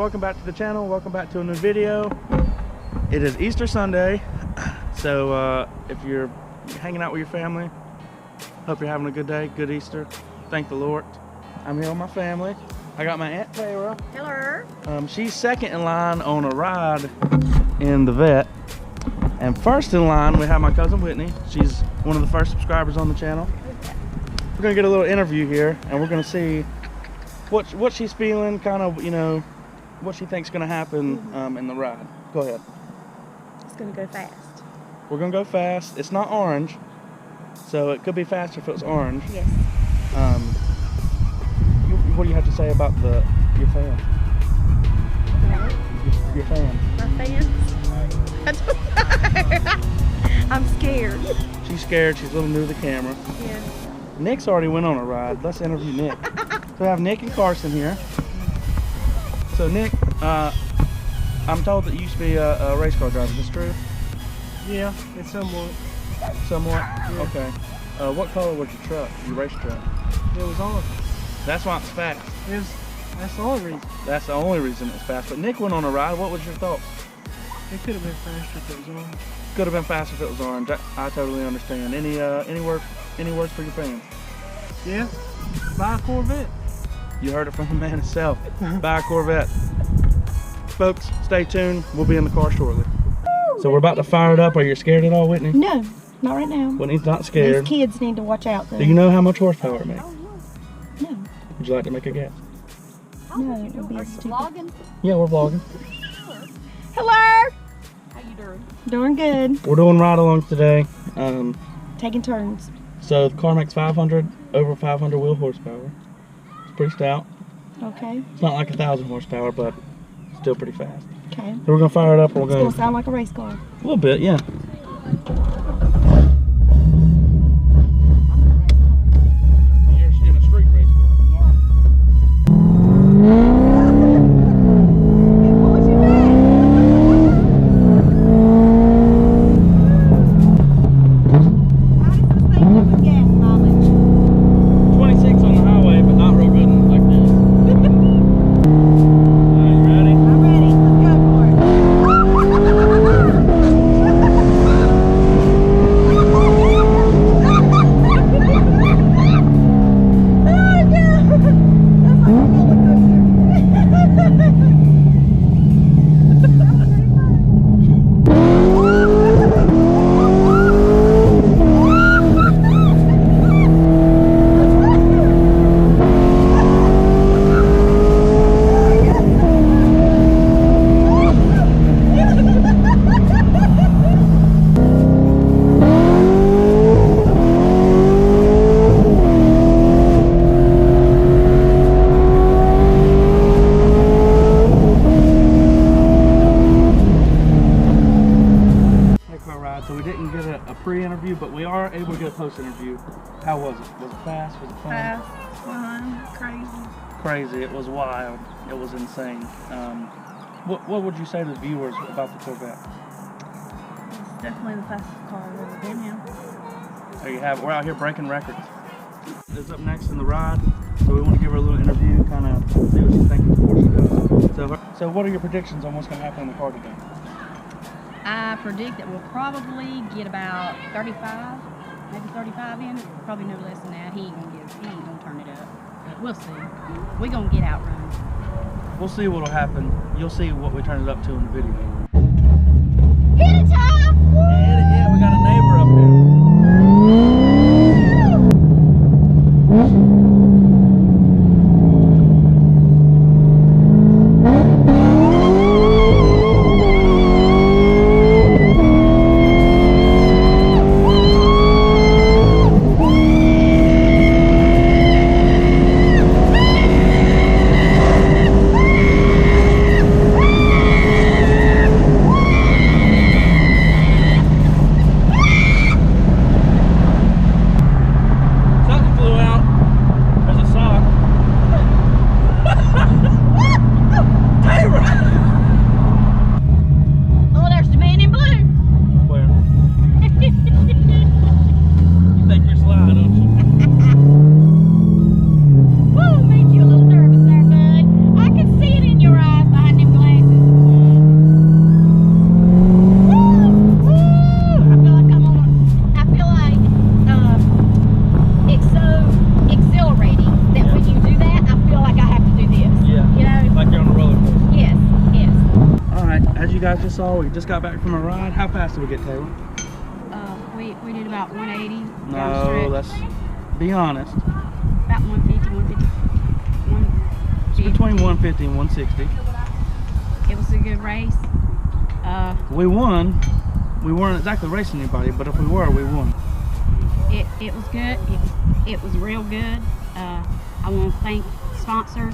welcome back to the channel. Welcome back to a new video. It is Easter Sunday, so if you're hanging out with your family, hope you're having a good day. Good Easter. Thank the Lord. I'm here with my family. I got my Aunt Tara. Hello. She's second in line on a ride in the vet. And first in line, we have my cousin Whitney. She's one of the first subscribers on the channel. We're gonna get a little interview here, and we're gonna see what she's feeling, kind of, you know, what she thinks gonna happen in the ride. Go ahead. It's gonna go fast. We're gonna go fast. It's not orange, so it could be faster if it was orange. Yes. What do you have to say about your fan? Your fan. My fans? I'm scared. She's scared. She's a little new to the camera. Yeah. Nick's already went on a ride. Let's interview Nick. So we have Nick and Carson here. So Nick, I'm told that you used to be a race car driver. Is this true? Yeah, it's somewhat. Somewhat? Yeah. Okay. What color was your truck, your race truck? It was on. That's why it's fast. That's the only reason. That's the only reason it's fast. But Nick went on a ride. What was your thoughts? It could have been faster if it was on. Could have been faster if it was orange. I totally understand. Any words for your fans? Yeah, buy a Corvette. You heard it from the man himself. Buy a Corvette. Folks, stay tuned. We'll be in the car shortly. So we're about to fire it up. Are you scared at all, Whitney? No, not right now. Whitney's not scared. These kids need to watch out though. Do you know how much horsepower it makes? No. Would you like to make a guess? No, it would be stupid. Vlogging? Yeah, we're vlogging. Hello! How you doing? Doing good. We're doing ride-alongs today. Taking turns. So the car makes 500, over 500 wheel horsepower. It's pretty stout. Okay. It's not like 1,000 horsepower, but still pretty fast. Okay. So we're gonna fire it up and we're It's gonna... gonna sound like a race car. A little bit, yeah. You're in a street race car. Gas mileage. 26 on the highway, but not real good like this. Are you ready? I'm ready. Let's go for it. So we didn't get a pre-interview, but we are able to get a post-interview. How was it? Was it fast? Was it fun? Fast, fun, crazy. Crazy. It was wild. It was insane. What would you say to the viewers about the Corvette? It's definitely the fastest car I've ever been in. There you have it. We're out here breaking records. It's up next in the ride, so we want to give her a little interview, kind of see what she's thinking before she goes. So what are your predictions on what's going to happen in the car today? I predict that we'll probably get about 35, maybe 35 in. Probably no less than that. He ain't gonna turn it up. But we'll see. We're gonna get outrun. We'll see what'll happen. You'll see what we turn it up to in the video. Hit it, Tom! Yeah, we got a neighbor up here. Something flew out. as you guys just saw, we just got back from a ride. How fast did we get, Taylor? We did about 180. down the No, stretch. let's be honest. About 150, 150. It's between 150 and 160. It was a good race. We won. We weren't exactly racing anybody, but if we were, we won. It was good. It was real good. I want to thank sponsors.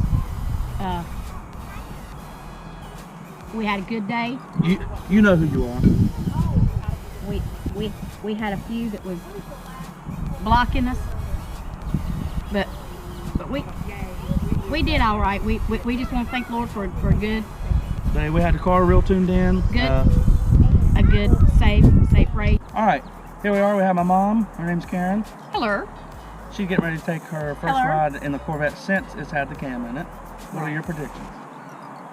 We had a good day. You know who you are. We had a few that was blocking us, but we did all right. We just want to thank Lord for a good Today we had the car real tuned in. a good safe race. All right, here we are. We have my mom. Her name's Karen. Hello. She's getting ready to take her first Hello. ride in the Corvette since it's had the cam in it. What are your predictions?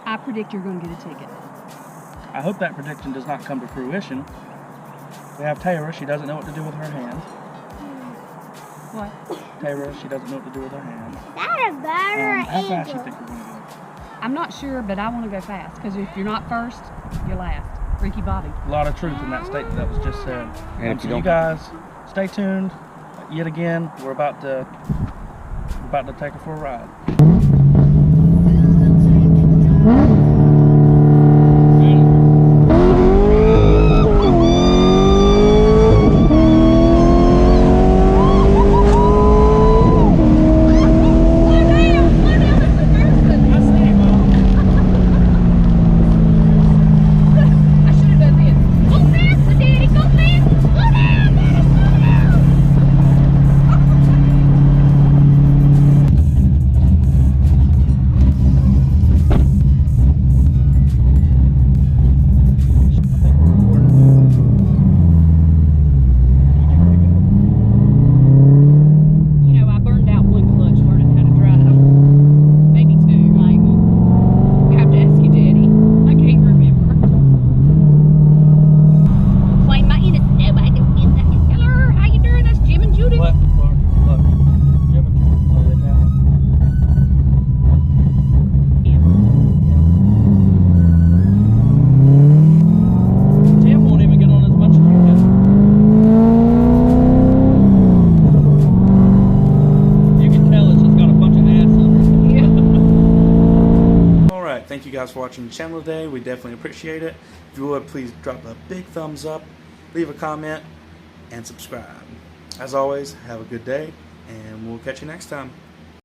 I predict you're going to get a ticket. I hope that prediction does not come to fruition. We have Tara. She doesn't know what to do with her hands. What? Tara, she doesn't know what to do with her hands. That is better. How fast you think we're going to go? I'm not sure, but I want to go fast because if you're not first, you're last. Ricky Bobby. A lot of truth in that statement that was just said. And if So you you don't- guys, stay tuned. Yet again, we're about to take her for a ride. I should have done this. Go faster, Daddy. Go faster. Slow down, Daddy. Slow down. You know, I burned out one clutch learning how to drive. Maybe two. I ain't gonna. You have to ask your daddy. I can't remember. Claim my innocence. Nobody can get that. Hello, how you doing? That's Jim and Judy. Look, look. Jim and Judy. Oh, they passed. Tim won't even get on as much as you can. You can tell it's just got a bunch of ass under it. Alright, thank you guys for watching the channel today. We definitely appreciate it. If you would, please drop a big thumbs up, leave a comment, and subscribe. As always, have a good day, and we'll catch you next time.